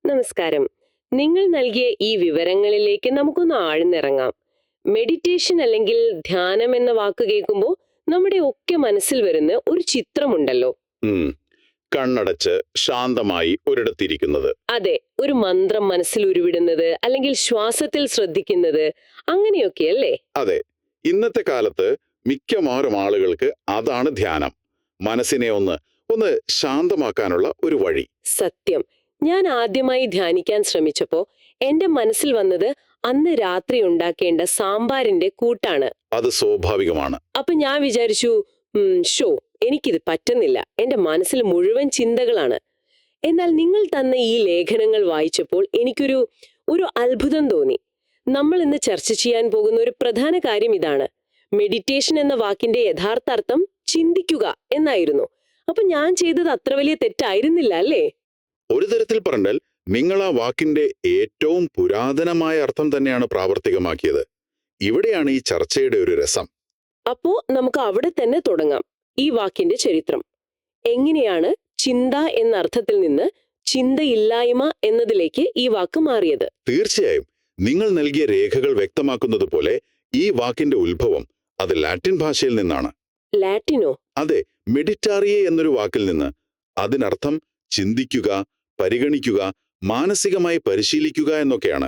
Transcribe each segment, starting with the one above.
നമസ്കാരം. നിങ്ങൾ നൽകിയ ഈ വിവരങ്ങളിലേക്ക് നമുക്കൊന്ന് ആഴ്ന്നിറങ്ങാം. മെഡിറ്റേഷൻ അല്ലെങ്കിൽ ധ്യാനം എന്ന വാക്ക് കേൾക്കുമ്പോൾ നമ്മുടെ ഒക്കെ മനസ്സിൽ വരുന്ന ഒരു ചിത്രമുണ്ടല്ലോ. ഉം. കണ്ണടച്ച് ശാന്തമായി ഒരിടത്തിരിക്കുന്നത്. അതെ, ഒരു മന്ത്രം മനസ്സിൽ ഉരുവിടുന്നത് അല്ലെങ്കിൽ ശ്വാസത്തിൽ ശ്രദ്ധിക്കുന്നത്, അങ്ങനെയൊക്കെയല്ലേ? അതെ, ഇന്നത്തെ കാലത്ത് മിക്കവാറും ആളുകൾക്ക് അതാണ് ധ്യാനം. മനസ്സിനെ ഒന്ന് ശാന്തമാക്കാനുള്ള ഒരു വഴി. സത്യം. ഞാൻ ആദ്യമായി ധ്യാനിക്കാൻ ശ്രമിച്ചപ്പോ എന്റെ മനസ്സിൽ വന്നത് അന്ന് രാത്രി ഉണ്ടാക്കേണ്ട സാമ്പാറിന്റെ കൂട്ടാണ്. അത് സ്വാഭാവികമാണ്. അപ്പൊ ഞാൻ വിചാരിച്ചു, ഷോ എനിക്കിത് പറ്റുന്നില്ല, എന്റെ മനസ്സിൽ മുഴുവൻ ചിന്തകളാണ്. എന്നാൽ നിങ്ങൾ തന്ന ഈ ലേഖനങ്ങൾ വായിച്ചപ്പോൾ എനിക്കൊരു അത്ഭുതം തോന്നി. നമ്മൾ ഇന്ന് ചർച്ച ചെയ്യാൻ പോകുന്ന ഒരു പ്രധാന കാര്യം ഇതാണ്. മെഡിറ്റേഷൻ എന്ന വാക്കിന്റെ യഥാർത്ഥ അർത്ഥം ചിന്തിക്കുക എന്നായിരുന്നു. അപ്പൊ ഞാൻ ചെയ്തത് അത്ര വലിയ തെറ്റായിരുന്നില്ല അല്ലേ? ഒരു തരത്തിൽ പറഞ്ഞാൽ നിങ്ങൾ ആ വാക്കിന്റെ ഏറ്റവും പുരാതനമായ അർത്ഥം തന്നെയാണ് പ്രാവർത്തികമാക്കിയത്. ഇവിടെയാണ് ഈ ചർച്ചയുടെ ഒരു രസം. അപ്പോ നമുക്ക് അവിടെ തന്നെ തുടങ്ങാം. ഈ വാക്കിന്റെ ചരിത്രം എങ്ങനെയാണ് ചിന്ത എന്ന അർത്ഥത്തിൽ നിന്ന് ചിന്തയില്ലായ്മ എന്നതിലേക്ക് ഈ വാക്ക് മാറിയത്? തീർച്ചയായും നിങ്ങൾ നൽകിയ രേഖകൾ വ്യക്തമാക്കുന്നത് പോലെ ഈ വാക്കിന്റെ ഉത്ഭവം അത് ലാറ്റിൻ ഭാഷയിൽ നിന്നാണ്. ലാറ്റിനോ? അതെ, മെഡിറ്റാറിയെ എന്നൊരു വാക്കിൽ നിന്ന്. അതിനർത്ഥം ചിന്തിക്കുക, പരിഗണിക്കുക, മാനസികമായി പരിശീലിക്കുക എന്നൊക്കെയാണ്.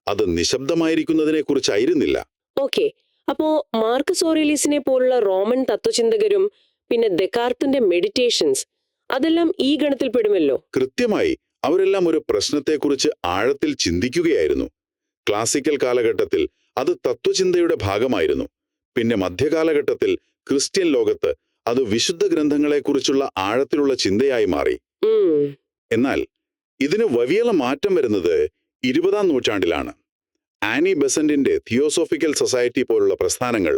അത് നിശബ്ദമായിരിക്കുന്നതിനെ കുറിച്ചായിരുന്നില്ല. ഓക്കെ. അപ്പോ മാർക്കസ് ഓറേലിയസിനെ പോലുള്ള റോമൻ തത്വചിന്തകരും പിന്നെ ദെക്കാർത്തിന്റെ മെഡിറ്റേഷൻസ് അതെല്ലാം ഈ ഗണത്തിൽ പെടുമല്ലോ. കൃത്യമായി. അവരെല്ലാം ഒരു പ്രശ്നത്തെക്കുറിച്ച് ആഴത്തിൽ ചിന്തിക്കുകയായിരുന്നു. ക്ലാസിക്കൽ കാലഘട്ടത്തിൽ അത് തത്വചിന്തയുടെ ഭാഗമായിരുന്നു. പിന്നെ മധ്യകാലഘട്ടത്തിൽ ക്രിസ്ത്യൻ ലോകത്ത് അത് വിശുദ്ധ ഗ്രന്ഥങ്ങളെക്കുറിച്ചുള്ള ആഴത്തിലുള്ള ചിന്തയായി മാറി. എന്നാൽ ഇതിന് വലിയ മാറ്റം വരുന്നത് 20-ാം നൂറ്റാണ്ടിലാണ്. ആനി ബെസന്റിന്റെ തിയോസോഫിക്കൽ സൊസൈറ്റി പോലുള്ള പ്രസ്ഥാനങ്ങൾ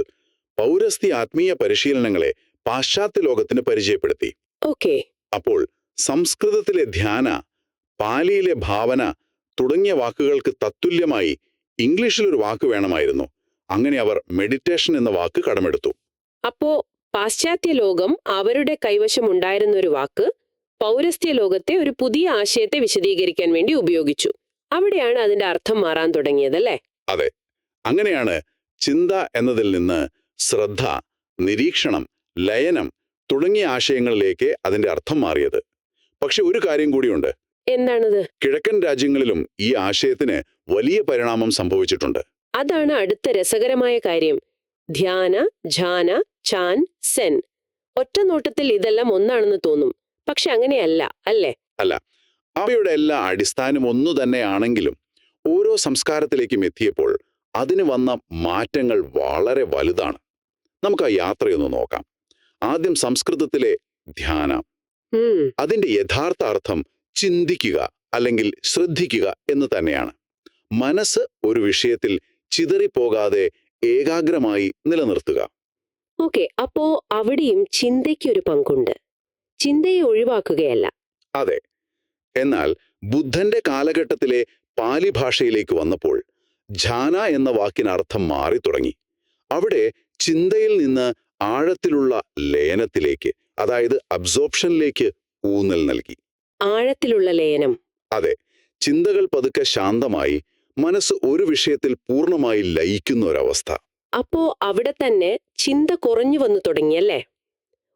പൗരസ്ത്യ ആത്മീയ പരിശീലനങ്ങളെ പാശ്ചാത്യ ലോകത്തിന് പരിചയപ്പെടുത്തി. ഓക്കെ. അപ്പോൾ സംസ്കൃതത്തിലെ ധ്യാന, പാലിയിലെ ഭാവന തുടങ്ങിയ വാക്കുകൾക്ക് തത്തുല്യമായി ഇംഗ്ലീഷിലൊരു വാക്ക് വേണമായിരുന്നു. അങ്ങനെ അവർ മെഡിറ്റേഷൻ എന്ന വാക്ക് കടമെടുത്തു. അപ്പോ പാശ്ചാത്യ ലോകം അവരുടെ കൈവശമുണ്ടായിരുന്ന ഒരു വാക്ക് പൗരസ്ത്യ ലോകത്തെ ഒരു പുതിയ ആശയത്തെ വിശദീകരിക്കാൻ വേണ്ടി ഉപയോഗിച്ചു. അവിടെയാണ് അതിന്റെ അർത്ഥം മാറാൻ തുടങ്ങിയതല്ലേ? അതെ, അങ്ങനെയാണ് ചിന്ത എന്നതിൽ നിന്ന് ശ്രദ്ധ, നിരീക്ഷണം, ലയനം തുടങ്ങിയ ആശയങ്ങളിലേക്ക് അതിന്റെ അർത്ഥം മാറിയത്. പക്ഷെ ഒരു കാര്യം കൂടിയുണ്ട്. എന്താണത്? കിഴക്കൻ രാജ്യങ്ങളിലും ഈ ആശയത്തിന് വലിയ പരിണാമം സംഭവിച്ചിട്ടുണ്ട്. അതാണ് അടുത്ത രസകരമായ കാര്യം. ധ്യാന, ഝാന, ചാൻ, സെൻ. ഒറ്റ നോട്ടത്തിൽ ഇതെല്ലാം ഒന്നാണെന്ന് തോന്നും. പക്ഷെ അങ്ങനെയല്ല, അല്ലേ? അല്ല, അവയുടെ എല്ലാ അടിസ്ഥാനം ഒന്നു തന്നെയാണെങ്കിലും ഓരോ സംസ്കാരത്തിലേക്കും എത്തിയപ്പോൾ അതിന് വന്ന മാറ്റങ്ങൾ വളരെ വലുതാണ്. നമുക്ക് ആ യാത്രയൊന്ന് നോക്കാം. ആദ്യം സംസ്കൃതത്തിലെ ധ്യാന. അതിന്റെ യഥാർത്ഥ അർത്ഥം ചിന്തിക്കുക അല്ലെങ്കിൽ ശ്രദ്ധിക്കുക എന്ന് തന്നെയാണ്. മനസ്സ് ഒരു വിഷയത്തിൽ ചിതറിപ്പോകാതെ ഏകാഗ്രമായി നിലനിർത്തുക. ഓക്കെ. അപ്പോ അവിടെയും ചിന്തയ്ക്കൊരു പങ്കുണ്ട്. ചിന്തയെ ഒഴിവാക്കുകയല്ല. അതെ. എന്നാൽ ബുദ്ധന്റെ കാലഘട്ടത്തിലെ പാലി ഭാഷയിലേക്ക് വന്നപ്പോൾ ഝാന എന്ന വാക്കിനർത്ഥം മാറി തുടങ്ങി. അവിടെ ചിന്തയിൽ നിന്ന് ആഴത്തിലുള്ള ലയനത്തിലേക്ക്, അതായത് അബ്സോർപ്ഷനിലേക്ക് ഊന്നൽ നൽകി. ആഴത്തിലുള്ള ലയനം. അതെ, ചിന്തകൾ പതുക്കെ ശാന്തമായി മനസ്സ് ഒരു വിഷയത്തിൽ പൂർണ്ണമായി ലയിക്കുന്ന ഒരവസ്ഥ. അപ്പോ അവിടെ തന്നെ ചിന്ത കുറഞ്ഞു വന്നു തുടങ്ങിയല്ലേ?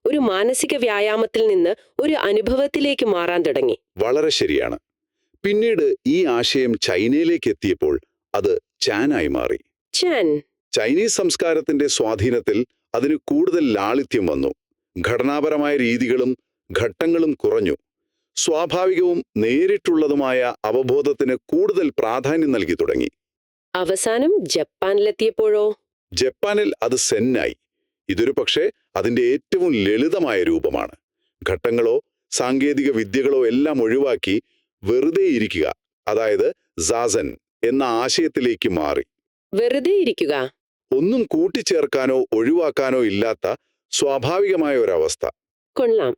ഒരു മാനസിക വ്യായാമത്തിൽ നിന്ന് ഒരു അനുഭവത്തിലേക്ക് മാറാൻ തുടങ്ങി. വളരെ ശരിയാണ്. പിന്നീട് ഈ ആശയം ചൈനയിലേക്ക് എത്തിയപ്പോൾ അത് ചാനായി മാറി. ചാൻ. ചൈനീസ് സംസ്കാരത്തിന്റെ സ്വാധീനത്തിൽ അതിന് കൂടുതൽ ലാളിത്യം വന്നു. ഘടനാപരമായ രീതികളും ഘട്ടങ്ങളും കുറഞ്ഞു. സ്വാഭാവികവും നേരിട്ടുള്ളതുമായ അവബോധത്തിന് കൂടുതൽ പ്രാധാന്യം നൽകി തുടങ്ങി. അവസാനം ജപ്പാനിലെത്തിയപ്പോഴോ? ജപ്പാനിൽ അത് സെന്നായി. ഇതൊരു പക്ഷേ അതിന്റെ ഏറ്റവും ലളിതമായ രൂപമാണ്. ഘട്ടങ്ങളോ സാങ്കേതിക വിദ്യകളോ എല്ലാം ഒഴിവാക്കി വെറുതെ ഇരിക്കുക, അതായത് സാസൻ എന്ന ആശയത്തിലേക്ക് മാറി. വെറുതെ ഇരിക്കുക. ഒന്നും കൂട്ടിച്ചേർക്കാനോ ഒഴിവാക്കാനോ ഇല്ലാത്ത സ്വാഭാവികമായ ഒരവസ്ഥ. കൊള്ളാം.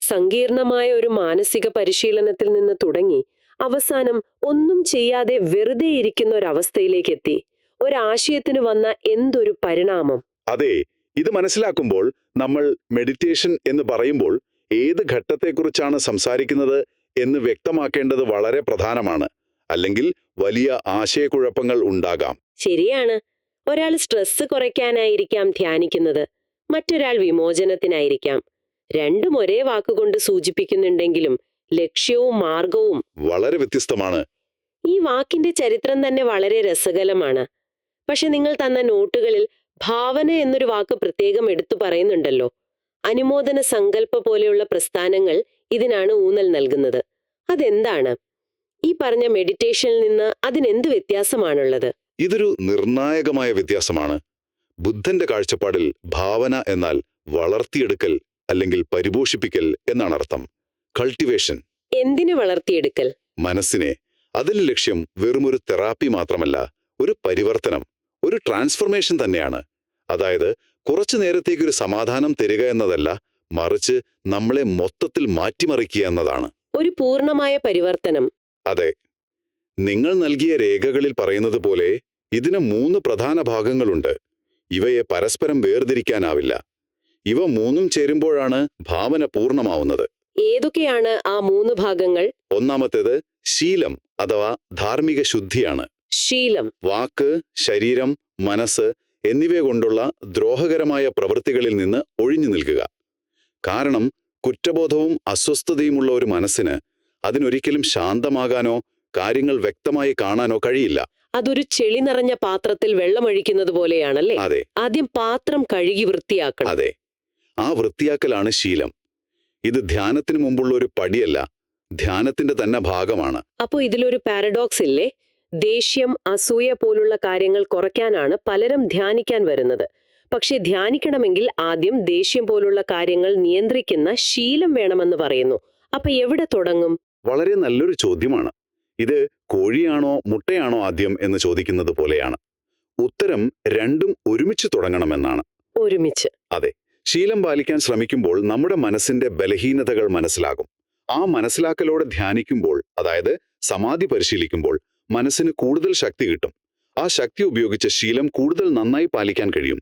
സങ്കീർണമായ ഒരു മാനസിക പരിശീലനത്തിൽ നിന്ന് തുടങ്ങി അവസാനം ഒന്നും ചെയ്യാതെ വെറുതെ ഇരിക്കുന്ന ഒരവസ്ഥയിലേക്ക് എത്തി. ഒരാശയത്തിന് വന്ന എന്തൊരു പരിണാമം! അതെ, ഇത് മനസ്സിലാക്കുമ്പോൾ നമ്മൾ മെഡിറ്റേഷൻ എന്ന് പറയുമ്പോൾ ഏത് ഘട്ടത്തെക്കുറിച്ചാണ് സംസാരിക്കുന്നത് എന്ന് വ്യക്തമാക്കേണ്ടത് വളരെ പ്രധാനമാണ്. അല്ലെങ്കിൽ വലിയ ആശയക്കുഴപ്പങ്ങൾ ഉണ്ടാകാം. ശരിയാണ്. ഒരാൾ സ്ട്രെസ് കുറയ്ക്കാനായിരിക്കാം ധ്യാനിക്കുന്നത്, മറ്റൊരാൾ വിമോചനത്തിനായിരിക്കാം. രണ്ടും ഒരേ വാക്കുകൊണ്ട് സൂചിപ്പിക്കുന്നുണ്ടെങ്കിലും ലക്ഷ്യവും മാർഗവും. വളരെ വ്യത്യസ്തമാണ്. ഈ വാക്കിന്റെ ചരിത്രം തന്നെ വളരെ രസകരമാണ്. പക്ഷെ നിങ്ങൾ തന്ന നോട്ടുകളിൽ ഭാവന എന്നൊരു വാക്ക് പ്രത്യേകം എടുത്തു പറയുന്നുണ്ടല്ലോ. അനുമോദന സങ്കല്പ പോലെയുള്ള പ്രസ്ഥാനങ്ങൾ ഇതിനാണ് ഊന്നൽ നൽകുന്നത്. അതെന്താണ്? ഈ പറഞ്ഞ മെഡിറ്റേഷനിൽ നിന്ന് അതിനെന്ത് വ്യത്യാസമാണുള്ളത്? ഇതൊരു നിർണായകമായ വ്യത്യാസമാണ്. ബുദ്ധന്റെ കാഴ്ചപ്പാടിൽ ഭാവന എന്നാൽ വളർത്തിയെടുക്കൽ അല്ലെങ്കിൽ പരിപോഷിപ്പിക്കൽ എന്നാണ് അർത്ഥം. കൾട്ടിവേഷൻ. എന്തിനു വളർത്തിയെടുക്കൽ? മനസ്സിനെ. അതിന്റെ ലക്ഷ്യം വെറുമൊരു തെറാപ്പി മാത്രമല്ല, ഒരു പരിവർത്തനം, ഒരു ട്രാൻസ്ഫർമേഷൻ തന്നെയാണ്. അതായത് കുറച്ചു നേരത്തേക്കൊരു സമാധാനം തരിക എന്നതല്ല, മറിച്ച് നമ്മളെ മൊത്തത്തിൽ മാറ്റിമറിക്കുക എന്നതാണ്. ഒരു പൂർണ്ണമായ പരിവർത്തനം. അതെ. നിങ്ങൾ നൽകിയ രേഖകളിൽ പറയുന്നത് പോലെ ഇതിന് 3 പ്രധാന ഭാഗങ്ങളുണ്ട്. ഇവയെ പരസ്പരം വേർതിരിക്കാനാവില്ല. ഇവ മൂന്നും ചേരുമ്പോഴാണ് ഭാവന പൂർണ്ണമാവുന്നത്. ഏതൊക്കെയാണ് ആ 3 ഭാഗങ്ങൾ? ഒന്നാമത്തേത് ശീലം അഥവാ ധാർമ്മിക ശുദ്ധിയാണ്. ശീലം. വാക്ക്, ശരീരം, മനസ്സ് എന്നിവ കൊണ്ടുള്ള ദ്രോഹകരമായ പ്രവൃത്തികളിൽ നിന്ന് ഒഴിഞ്ഞു നിൽക്കുക. കാരണം കുറ്റബോധവും അസ്വസ്ഥതയുമുള്ള ഒരു മനസ്സിന് അതിനൊരിക്കലും ശാന്തമാകാനോ കാര്യങ്ങൾ വ്യക്തമായി കാണാനോ കഴിയില്ല. അതൊരു ചെളി നിറഞ്ഞ പാത്രത്തിൽ വെള്ളമൊഴിക്കുന്നത് പോലെയാണല്ലേ? അതെ. ആദ്യം പാത്രം കഴുകി വൃത്തിയാക്കണം. അതെ. ആ വൃത്തിയാക്കലാണ് ശീലം. ഇത് ധ്യാനത്തിന് മുമ്പുള്ള ഒരു പടിയല്ല, ധ്യാനത്തിന്റെ തന്നെ ഭാഗമാണ്. അപ്പോ ഇതിലൊരു പാരഡോക്സ് ഇല്ലേ? ദേഷ്യം, അസൂയ പോലുള്ള കാര്യങ്ങൾ കുറയ്ക്കാനാണ് പലരും ധ്യാനിക്കാൻ വരുന്നത്. പക്ഷെ ധ്യാനിക്കണമെങ്കിൽ ആദ്യം ദേഷ്യം പോലുള്ള കാര്യങ്ങൾ നിയന്ത്രിക്കുന്ന ശീലം വേണമെന്ന് പറയുന്നു. അപ്പൊ എവിടെ തുടങ്ങും? വളരെ നല്ലൊരു ചോദ്യമാണ്. ഇത് കോഴിയാണോ മുട്ടയാണോ ആദ്യം എന്ന് ചോദിക്കുന്നത് പോലെയാണ്. ഉത്തരം രണ്ടും ഒരുമിച്ച് തുടങ്ങണമെന്നാണ്. ഒരുമിച്ച്. അതെ. ശീലം പാലിക്കാൻ ശ്രമിക്കുമ്പോൾ നമ്മുടെ മനസ്സിന്റെ ബലഹീനതകൾ മനസ്സിലാകും. ആ മനസ്സിലാക്കലോടെ ധ്യാനിക്കുമ്പോൾ, അതായത് സമാധി പരിശീലിക്കുമ്പോൾ, മനസ്സിന് കൂടുതൽ ശക്തി കിട്ടും. ആ ശക്തി ഉപയോഗിച്ച് ശീലം കൂടുതൽ നന്നായി പാലിക്കാൻ കഴിയും.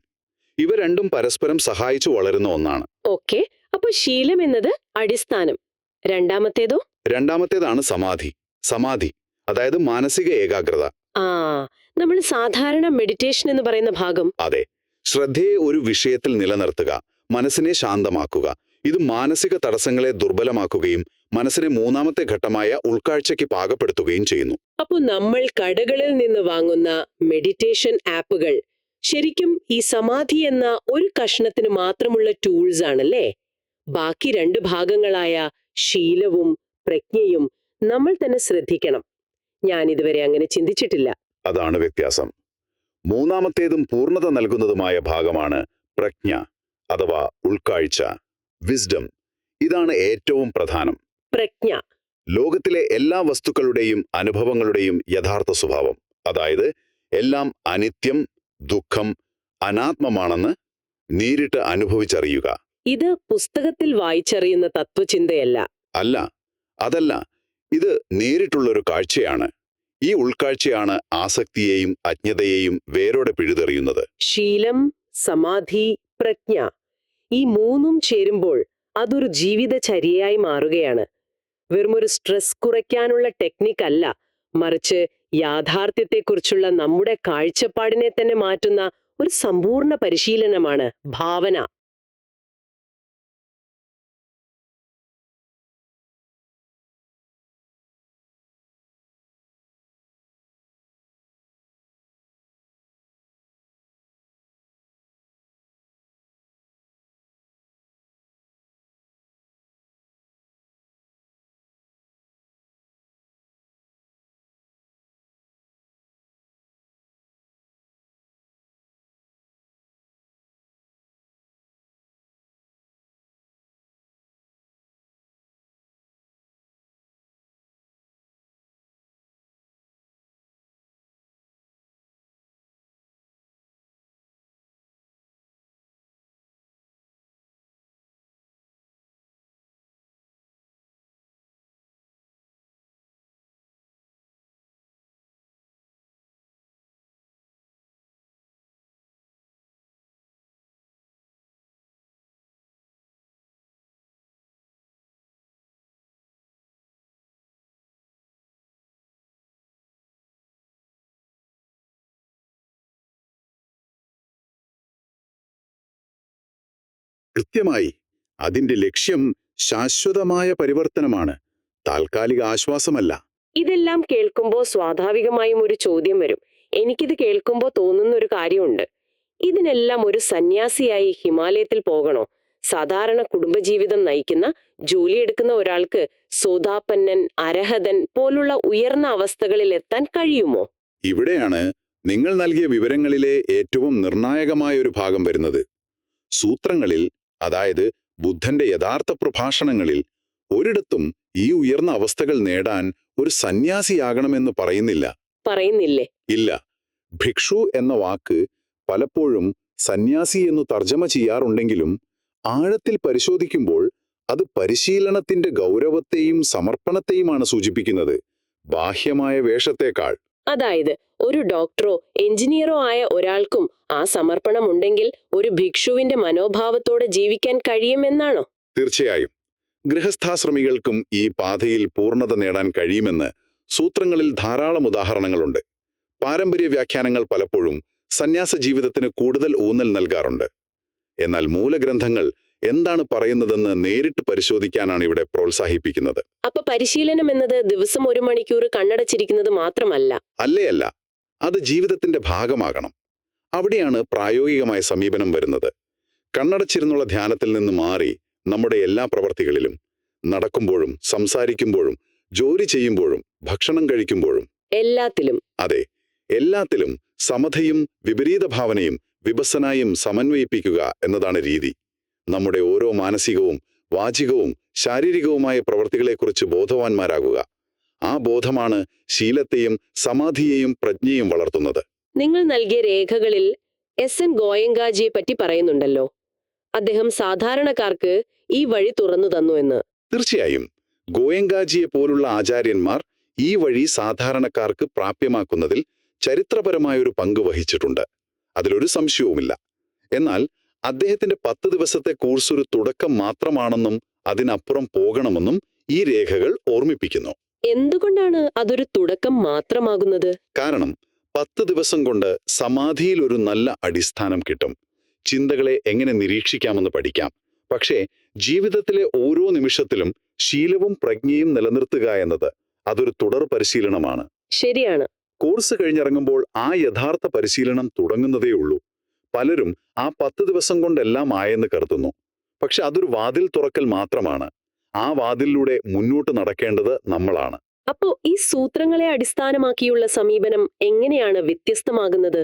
ഇവ രണ്ടും പരസ്പരം സഹായിച്ചു വളരുന്ന ഒന്നാണ്. ഓക്കെ. അപ്പൊ ശീലം എന്നത് അടിസ്ഥാനം. രണ്ടാമത്തേതോ? രണ്ടാമത്തേതാണ് സമാധി, അതായത് മാനസിക ഏകാഗ്രത. ആ, നമ്മൾ സാധാരണ മെഡിറ്റേഷൻ എന്ന് പറയുന്ന ഭാഗം. അതെ. ശ്രദ്ധയെ ഒരു വിഷയത്തിൽ നിലനിർത്തുക, മനസ്സിനെ ശാന്തമാക്കുക. ഇത് മാനസിക തടസ്സങ്ങളെ ദുർബലമാക്കുകയും മനസ്സിനെ മൂന്നാമത്തെ ഘട്ടമായ ഉൾക്കാഴ്ചയ്ക്ക് പാകപ്പെടുത്തുകയും ചെയ്യുന്നു. അപ്പൊ നമ്മൾ കടകളിൽ നിന്ന് വാങ്ങുന്ന മെഡിറ്റേഷൻ ആപ്പുകൾ ശരിക്കും ഈ സമാധി എന്ന ഒരു കഷ്ണത്തിന് മാത്രമുള്ള ടൂൾസ് ആണല്ലേ? ബാക്കി 2 ഭാഗങ്ങളായ ശീലവും പ്രജ്ഞയും നമ്മൾ തന്നെ ശ്രദ്ധിക്കണം. ഞാൻ ഇതുവരെ അങ്ങനെ ചിന്തിച്ചിട്ടില്ല. അതാണ് വ്യത്യാസം. മൂന്നാമത്തേതും പൂർണ്ണത നൽകുന്നതുമായ ഭാഗമാണ് പ്രജ്ഞ അഥവാ ഉൾക്കാഴ്ച, വിസ്ഡം. ഇതാണ് ഏറ്റവും പ്രധാനം. പ്രജ്ഞ. ലോകത്തിലെ എല്ലാ വസ്തുക്കളുടെയും അനുഭവങ്ങളുടെയും യഥാർത്ഥ സ്വഭാവം, അതായത് എല്ലാം അനിത്യം, ദുഃഖം, അനാത്മമാണെന്ന് നേരിട്ട് അനുഭവിച്ചറിയുക. ഇത് പുസ്തകത്തിൽ വായിച്ചറിയുന്ന തത്വചിന്തയല്ല. അതല്ല. ഇത് നേരിട്ടുള്ളൊരു കാഴ്ചയാണ്. ഈ ഉൾക്കാഴ്ചയാണ് ആസക്തിയെയും അജ്ഞതയെയും വേരോടെ പിഴുതെറിയുന്നത്. ശീലം, സമാധി, പ്രജ്ഞ, ഈ 3ഉം ചേരുമ്പോൾ അതൊരു ജീവിതചര്യയായി മാറുകയാണ്. വെറുമൊരു സ്ട്രെസ് കുറയ്ക്കാനുള്ള ടെക്നിക് അല്ല, മറിച്ച് യാഥാർത്ഥ്യത്തെക്കുറിച്ചുള്ള നമ്മുടെ കാഴ്ചപ്പാടിനെ തന്നെ മാറ്റുന്ന ഒരു സമ്പൂർണ്ണ പരിശീലനമാണ് ഭാവന. കൃത്യമായി. അതിന്റെ ലക്ഷ്യം ശാശ്വതമായ പരിവർത്തനമാണ്, താൽക്കാലിക ആശ്വാസമല്ല. ഇതെല്ലാം കേൾക്കുമ്പോൾ സ്വാഭാവികമായും ഒരു ചോദ്യം വരും. എനിക്കിത് കേൾക്കുമ്പോൾ തോന്നുന്ന ഒരു കാര്യമുണ്ട്. ഇതിനെല്ലാം ഒരു സന്യാസിയായി ഹിമാലയത്തിൽ പോകണോ? സാധാരണ കുടുംബജീവിതം നയിക്കുന്ന, ജോലിയെടുക്കുന്ന ഒരാൾക്ക് സോദാപന്നൻ, അരഹതൻ പോലുള്ള ഉയർന്ന അവസ്ഥകളിൽ എത്താൻ കഴിയുമോ? ഇവിടെയാണ് നിങ്ങൾ നൽകിയ വിവരങ്ങളിലെ ഏറ്റവും നിർണായകമായ ഒരു ഭാഗം വരുന്നത്. സൂത്രങ്ങളിൽ, അതായത് ബുദ്ധന്റെ യഥാർത്ഥ പ്രഭാഷണങ്ങളിൽ, ഒരിടത്തും ഈ ഉയർന്ന അവസ്ഥകൾ നേടാൻ ഒരു സന്യാസിയാകണമെന്ന് പറയുന്നില്ല. പറയുന്നില്ലേ? ഇല്ല. ഭിക്ഷു എന്ന വാക്ക് പലപ്പോഴും സന്യാസി എന്നു തർജ്ജമ ചെയ്യാറുണ്ടെങ്കിലും ആഴത്തിൽ പരിശോധിക്കുമ്പോൾ അത് പരിശീലനത്തിന്റെ ഗൗരവത്തെയും സമർപ്പണത്തെയുമാണ് സൂചിപ്പിക്കുന്നത്, ബാഹ്യമായ വേഷത്തേക്കാൾ. അതായത് ഒരു ഡോക്ടറോ എഞ്ചിനീയറോ ആയ ഒരാൾക്കും ആ സമർപ്പണമുണ്ടെങ്കിൽ ഒരു ഭിക്ഷുവിന്റെ മനോഭാവത്തോടെ ജീവിക്കാൻ കഴിയുമെന്നാണോ? തീർച്ചയായും. ഗൃഹസ്ഥാശ്രമികൾക്കും ഈ പാതയിൽ പൂർണ്ണത നേടാൻ കഴിയുമെന്ന് സൂത്രങ്ങളിൽ ധാരാളം ഉദാഹരണങ്ങളുണ്ട്. പാരമ്പര്യ വ്യാഖ്യാനങ്ങൾ പലപ്പോഴും സന്യാസ ജീവിതത്തിന് കൂടുതൽ ഊന്നൽ നൽകാറുണ്ട്. എന്നാൽ മൂലഗ്രന്ഥങ്ങൾ എന്താണ് പറയുന്നതെന്ന് നേരിട്ട് പരിശോധിക്കാനാണ് ഇവിടെ പ്രോത്സാഹിപ്പിക്കുന്നത്. അപ്പൊ പരിശീലനം എന്നത് ദിവസം 1 മണിക്കൂർ കണ്ണടച്ചിരിക്കുന്നത് മാത്രമല്ല. അല്ല, അത് ജീവിതത്തിന്റെ ഭാഗമാകണം. അവിടെയാണ് പ്രായോഗികമായ സമീപനം വരുന്നത്. കണ്ണടച്ചിരുന്നുള്ള ധ്യാനത്തിൽ നിന്ന് മാറി നമ്മുടെ എല്ലാ പ്രവർത്തികളിലും, നടക്കുമ്പോഴും, സംസാരിക്കുമ്പോഴും, ജോലി ചെയ്യുമ്പോഴും, ഭക്ഷണം കഴിക്കുമ്പോഴും, എല്ലാത്തിലും. അതെ, എല്ലാത്തിലും സമതയും വിപരീത ഭാവനയും വിപസ്സനായും സമന്വയിപ്പിക്കുക എന്നതാണ് രീതി. നമ്മുടെ ഓരോ മാനസികവും വാചികവും ശാരീരികവുമായ പ്രവൃത്തികളെക്കുറിച്ച് ബോധവാന്മാരാകുക. ആ ബോധമാണ് ശീലത്തെയും സമാധിയെയും പ്രജ്ഞയെയും വളർത്തുന്നത്. നിങ്ങൾ നൽകിയ രേഖകളിൽ എസ്.എൻ. ഗോയങ്കാജിയെ പറ്റി പറയുന്നുണ്ടല്ലോ. അദ്ദേഹം സാധാരണക്കാർക്ക് ഈ വഴി തുറന്നു തന്നു എന്ന്. തീർച്ചയായും. ഗോയങ്കാജിയെ പോലുള്ള ആചാര്യന്മാർ ഈ വഴി സാധാരണക്കാർക്ക് പ്രാപ്യമാക്കുന്നതിൽ ചരിത്രപരമായൊരു പങ്ക് വഹിച്ചിട്ടുണ്ട്. അതിലൊരു സംശയവുമില്ല. എന്നാൽ അദ്ദേഹത്തിന്റെ 10 ദിവസത്തെ കോഴ്സ് ഒരു തുടക്കം മാത്രമാണെന്നും അതിനപ്പുറം പോകണമെന്നും ഈ രേഖകൾ ഓർമ്മിപ്പിക്കുന്നു. എന്തുകൊണ്ടാണ് അതൊരു തുടക്കം മാത്രമാകുന്നത്? കാരണം 10 ദിവസം കൊണ്ട് സമാധിയിൽ ഒരു നല്ല അടിസ്ഥാനം കിട്ടും. ചിന്തകളെ എങ്ങനെ നിരീക്ഷിക്കാമെന്ന് പഠിക്കാം. പക്ഷേ ജീവിതത്തിലെ ഓരോ നിമിഷത്തിലും ശീലവും പ്രജ്ഞയും നിലനിർത്തുക എന്നത് അതൊരു തുടർ പരിശീലനമാണ്. ശരിയാണ്. കോഴ്സ് കഴിഞ്ഞിറങ്ങുമ്പോൾ ആ യഥാർത്ഥ പരിശീലനം തുടങ്ങുന്നതേയുള്ളൂ. പലരും ആ 10 ദിവസം കൊണ്ടെല്ലാം ആയെന്ന് കരുതുന്നു. പക്ഷെ അതൊരു വാതിൽ തുറക്കൽ മാത്രമാണ്. ആ വാതിലിലൂടെ മുന്നോട്ട് നടക്കേണ്ടത് നമ്മളാണ്. അപ്പോ ഈ സൂത്രങ്ങളെ അടിസ്ഥാനമാക്കിയുള്ള സമീപനം എങ്ങനെയാണ് വ്യത്യസ്തമാകുന്നത്?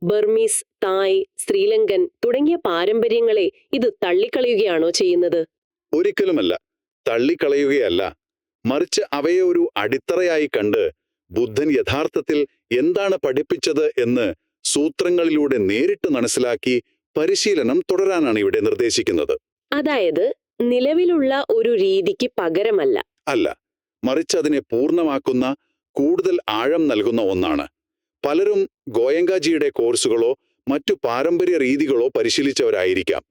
ബർമീസ്, തായ്, ശ്രീലങ്കൻ തുടങ്ങിയ പാരമ്പര്യങ്ങളെ ഇത് തള്ളിക്കളയുകയാണോ ചെയ്യുന്നത്? ഒരിക്കലുമല്ല. തള്ളിക്കളയുകയല്ല. മറിച്ച് അവയെ ഒരു അടിത്തറയായി കണ്ട് ബുദ്ധൻ യഥാർത്ഥത്തിൽ എന്താണ് പഠിപ്പിച്ചത് എന്ന് സൂത്രങ്ങളിലൂടെ നേരിട്ട് മനസ്സിലാക്കി പരിശീലനം തുടരാനാണ് ഇവിടെ നിർദ്ദേശിക്കുന്നത്. അതായത് നിലവിലുള്ള ഒരു രീതിക്ക് പകരമല്ല. അല്ല, മറിച്ച് അതിനെ പൂർണ്ണമാക്കുന്ന, കൂടുതൽ ആഴം നൽകുന്ന ഒന്നാണ്. പലരും ഗോയങ്കാജിയുടെ കോഴ്സുകളോ മറ്റു പാരമ്പര്യ രീതികളോ പരിശീലിച്ചവരായിരിക്കാം.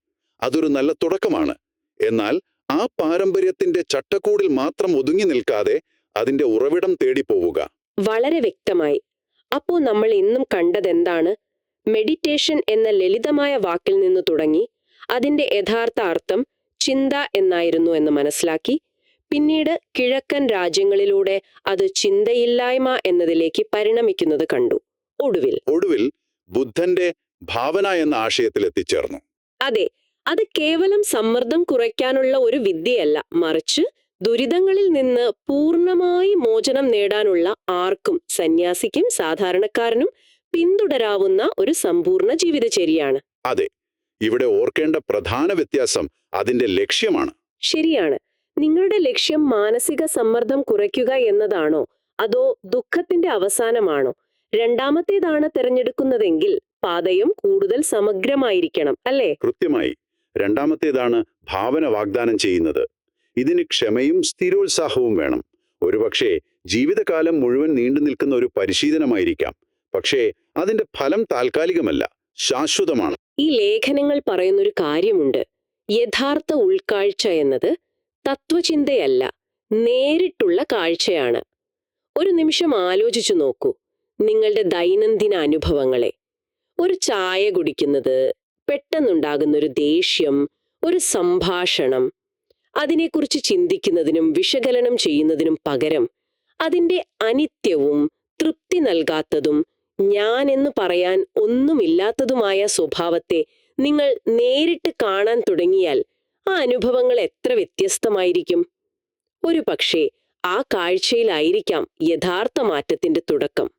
അതൊരു നല്ല തുടക്കമാണ്. എന്നാൽ ആ പാരമ്പര്യത്തിന്റെ ചട്ടക്കൂടിൽ മാത്രം ഒതുങ്ങി നിൽക്കാതെ അതിന്റെ ഉറവിടം തേടിപ്പോവുക. വളരെ വ്യക്തമായി. അപ്പോ നമ്മൾ ഇന്നും കണ്ടതെന്താണ്? മെഡിറ്റേഷൻ എന്ന ലളിതമായ വാക്കിൽ നിന്ന് തുടങ്ങി അതിന്റെ യഥാർത്ഥ അർത്ഥം ചിന്ത എന്നായിരുന്നു എന്ന് മനസ്സിലാക്കി, പിന്നീട് കിഴക്കൻ രാജ്യങ്ങളിലൂടെ അത് ചിന്തയില്ലായ്മ എന്നതിലേക്ക് പരിണമിക്കുന്നത് കണ്ടു. ഒടുവിൽ ബുദ്ധന്റെ ഭാവന എന്ന ആശയത്തിൽ എത്തിച്ചേർന്നു. അതെ, അത് കേവലം സമ്മർദ്ദം കുറയ്ക്കാനുള്ള ഒരു വിദ്യയല്ല, മറിച്ച് ദുരിതങ്ങളിൽ നിന്ന് പൂർണ്ണമായി മോചനം നേടാനുള്ള ആർക്കും, സന്യാസിക്കും സാധാരണക്കാരനും പിന്തുടരാവുന്ന ഒരു സമ്പൂർണ്ണ ജീവിതചര്യയാണ്. അതെ, ഇവിടെ ഓർക്കേണ്ട പ്രധാന വ്യത്യാസം അതിന്റെ ലക്ഷ്യമാണ്. ശരിയാണ്. നിങ്ങളുടെ ലക്ഷ്യം മാനസിക സമ്മർദ്ദം കുറയ്ക്കുക എന്നതാണോ, അതോ ദുഃഖത്തിന്റെ അവസാനമാണോ? രണ്ടാമത്തേതാണ് തിരഞ്ഞെടുക്കുന്നതെങ്കിൽ പാതയും കൂടുതൽ സമഗ്രമായിരിക്കണം, അല്ലേ? കൃത്യമായി. രണ്ടാമത്തേതാണ് ഭാവന വാഗ്ദാനം ചെയ്യുന്നത്. ഇതിന് ക്ഷമയും സ്ഥിരോത്സാഹവും വേണം. ഒരുപക്ഷെ ജീവിതകാലം മുഴുവൻ നീണ്ടു നിൽക്കുന്ന ഒരു പരിശീലനമായിരിക്കാം. പക്ഷേ അതിന്റെ ഫലം താൽക്കാലികമല്ല, ശാശ്വതമാണ്. ഈ ലേഖനങ്ങൾ പറയുന്നൊരു കാര്യമുണ്ട്. യഥാർത്ഥ ഉൾക്കാഴ്ച എന്നത് തത്വചിന്തയല്ല, നേരിട്ടുള്ള കാഴ്ചയാണ്. ഒരു നിമിഷം ആലോചിച്ചു നോക്കൂ നിങ്ങളുടെ ദൈനംദിന അനുഭവങ്ങളെ. ഒരു ചായ കുടിക്കുന്നത്, പെട്ടെന്നുണ്ടാകുന്നൊരു ദേഷ്യം, ഒരു സംഭാഷണം, അതിനെക്കുറിച്ച് ചിന്തിക്കുന്നതിനും വിശകലനം ചെയ്യുന്നതിനും പകരം അതിന്റെ അനിത്യവും തൃപ്തി നൽകാത്തതും ഞാനെന്ന് പറയാൻ ഒന്നുമില്ലാത്തതുമായ സ്വഭാവത്തെ നിങ്ങൾ നേരിട്ട് കാണാൻ തുടങ്ങിയാൽ ആ അനുഭവങ്ങൾ എത്ര വ്യത്യസ്തമായിരിക്കും. ഒരു പക്ഷേ ആ കാഴ്ചയിലായിരിക്കാം യഥാർത്ഥ മാറ്റത്തിന്റെ തുടക്കം.